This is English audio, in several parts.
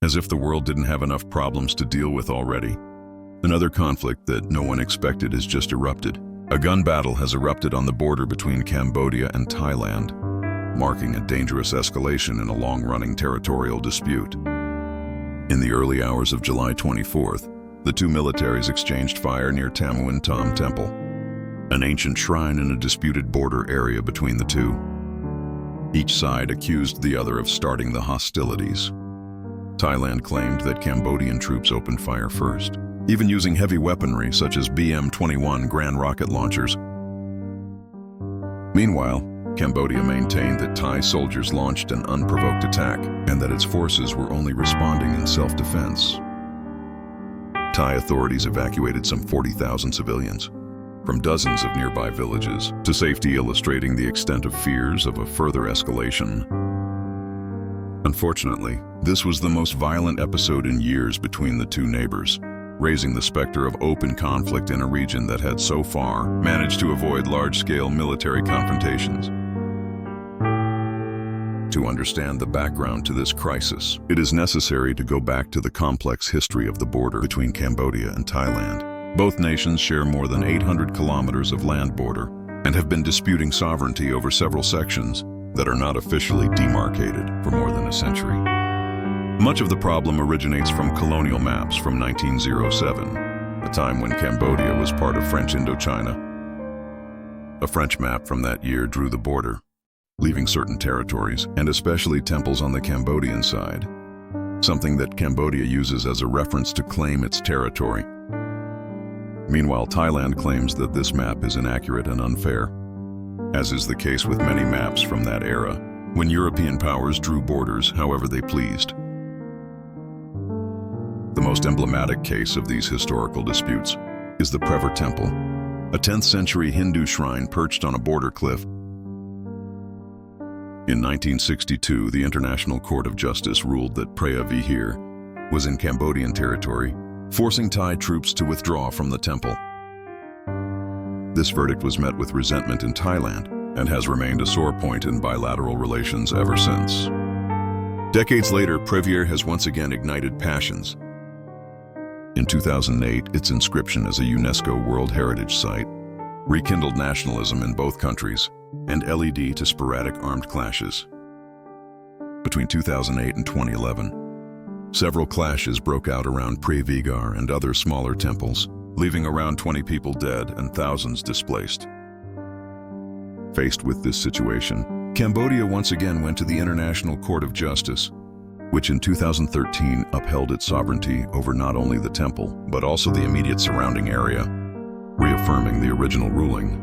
as if the world didn't have enough problems to deal with already. Another conflict that no one expected has just erupted. A gun battle has erupted on the border between Cambodia and Thailand, marking a dangerous escalation in a long-running territorial dispute. In the early hours of July 24th, the two militaries exchanged fire near Tamuintom Temple, an ancient shrine in a disputed border area between the two. Each side accused the other of starting the hostilities. Thailand claimed that Cambodian troops opened fire first, even using heavy weaponry such as BM-21 Grand rocket launchers. Meanwhile, Cambodia maintained that Thai soldiers launched an unprovoked attack and that its forces were only responding in self-defense. Thai authorities evacuated some 40,000 civilians from dozens of nearby villages to safety, illustrating the extent of fears of a further escalation. Unfortunately, this was the most violent episode in years between the two neighbors, raising the specter of open conflict in a region that had so far managed to avoid large-scale military confrontations. To understand the background to this crisis, it is necessary to go back to the complex history of the border between Cambodia and Thailand. Both nations share more than 800 kilometers of land border and have been disputing sovereignty over several sections that are not officially demarcated for more than a century. Much of the problem originates from colonial maps from 1907, a time when Cambodia was part of French Indochina. A French map from that year drew the border, leaving certain territories, and especially temples on the Cambodian side, something that Cambodia uses as a reference to claim its territory. Meanwhile, Thailand claims that this map is inaccurate and unfair, as is the case with many maps from that era, when European powers drew borders however they pleased. The most emblematic case of these historical disputes is the Prever Temple, a 10th century Hindu shrine perched on a border cliff. In 1962, the International Court of Justice ruled that Preah Vihear was in Cambodian territory, forcing Thai troops to withdraw from the temple. This verdict was met with resentment in Thailand and has remained a sore point in bilateral relations ever since. Decades later, Preah Vihear has once again ignited passions. In 2008, its inscription as a UNESCO World Heritage Site rekindled nationalism in both countries and led to sporadic armed clashes. Between 2008 and 2011, several clashes broke out around Preah Vihear and other smaller temples, leaving around 20 people dead and thousands displaced. Faced with this situation, Cambodia once again went to the International Court of Justice, which in 2013 upheld its sovereignty over not only the temple, but also the immediate surrounding area, reaffirming the original ruling.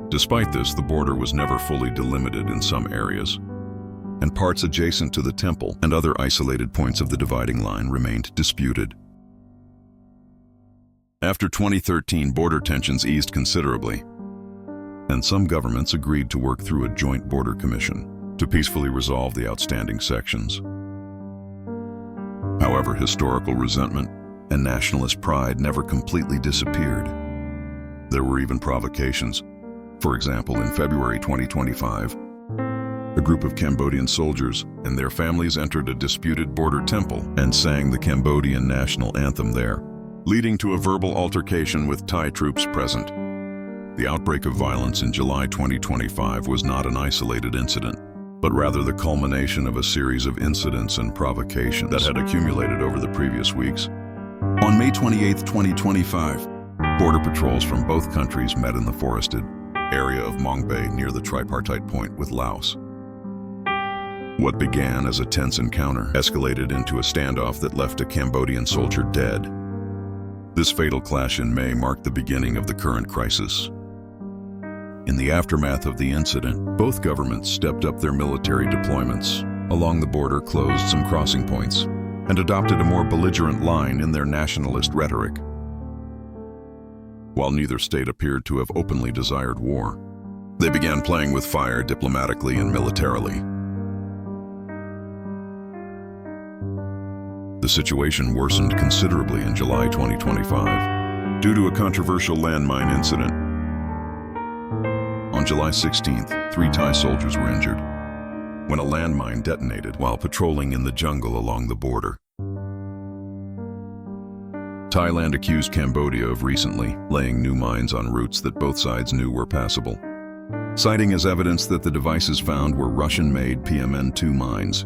Despite this, the border was never fully delimited in some areas, and parts adjacent to the temple and other isolated points of the dividing line remained disputed. After 2013, border tensions eased considerably, and some governments agreed to work through a joint border commission to peacefully resolve the outstanding sections. However, historical resentment and nationalist pride never completely disappeared. There were even provocations. For example, in February 2025, a group of Cambodian soldiers and their families entered a disputed border temple and sang the Cambodian national anthem there, leading to a verbal altercation with Thai troops present. The outbreak of violence in July 2025 was not an isolated incident, but rather the culmination of a series of incidents and provocations that had accumulated over the previous weeks. On May 28, 2025, border patrols from both countries met in the forested area of Mong Bay near the tripartite point with Laos. What began as a tense encounter escalated into a standoff that left a Cambodian soldier dead. This fatal clash in May marked the beginning of the current crisis. In the aftermath of the incident, both governments stepped up their military deployments along the border, closed some crossing points, and adopted a more belligerent line in their nationalist rhetoric. While neither state appeared to have openly desired war, they began playing with fire diplomatically and militarily. The situation worsened considerably in July 2025 due to a controversial landmine incident. On July 16th, 3 Thai soldiers were injured. when a landmine detonated while patrolling in the jungle along the border. Thailand accused Cambodia of recently laying new mines on routes that both sides knew were passable, citing as evidence that the devices found were Russian-made PMN-2 mines,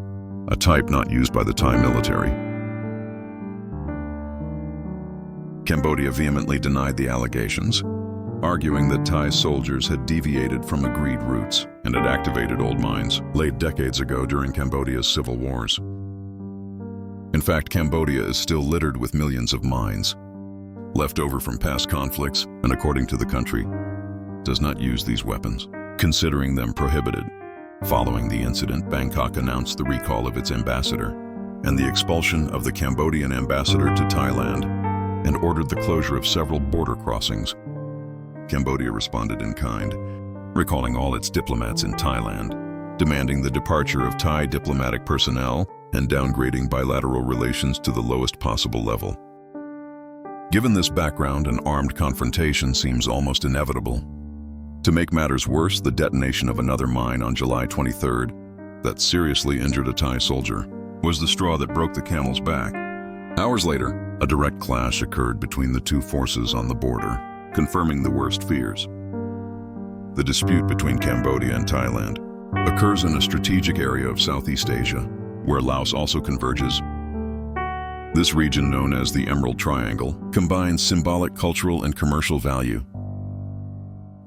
a type not used by the Thai military. Cambodia vehemently denied the allegations, arguing that Thai soldiers had deviated from agreed routes and had activated old mines laid decades ago during Cambodia's civil wars. In fact, Cambodia is still littered with millions of mines, left over from past conflicts, and according to the country, does not use these weapons, considering them prohibited. Following the incident, Bangkok announced the recall of its ambassador and the expulsion of the Cambodian ambassador to Thailand, and ordered the closure of several border crossings. Cambodia responded in kind, recalling all its diplomats in Thailand, demanding the departure of Thai diplomatic personnel and downgrading bilateral relations to the lowest possible level. Given this background, an armed confrontation seems almost inevitable. To make matters worse, the detonation of another mine on July 23rd that seriously injured a Thai soldier was the straw that broke the camel's back. Hours later, a direct clash occurred between the two forces on the border, confirming the worst fears. The dispute between Cambodia and Thailand occurs in a strategic area of Southeast Asia, where Laos also converges. This region, known as the Emerald Triangle, combines symbolic cultural and commercial value.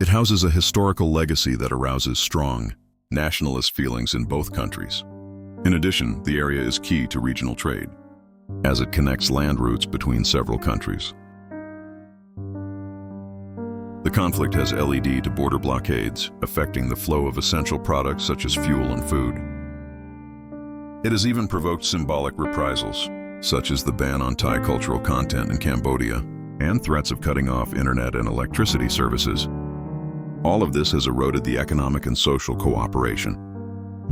It houses a historical legacy that arouses strong, nationalist feelings in both countries. In addition, the area is key to regional trade, as it connects land routes between several countries. The conflict has led to border blockades, affecting the flow of essential products such as fuel and food. It has even provoked symbolic reprisals, such as the ban on Thai cultural content in Cambodia and threats of cutting off internet and electricity services. All of this has eroded the economic and social cooperation,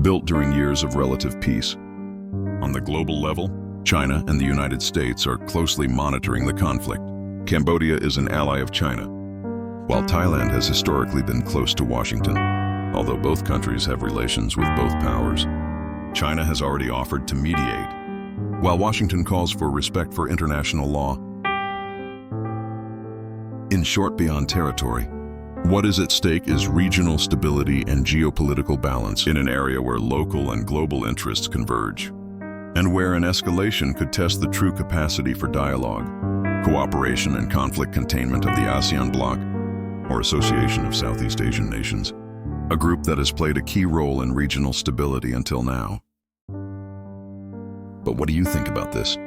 built during years of relative peace. On the global level, China and the United States are closely monitoring the conflict. Cambodia is an ally of China, while Thailand has historically been close to Washington. Although both countries have relations with both powers, China has already offered to mediate, while Washington calls for respect for international law. In short, beyond territory, what is at stake is regional stability and geopolitical balance in an area where local and global interests converge, and where an escalation could test the true capacity for dialogue, cooperation, and conflict containment of the ASEAN bloc, or Association of Southeast Asian Nations, a group that has played a key role in regional stability until now. But what do you think about this?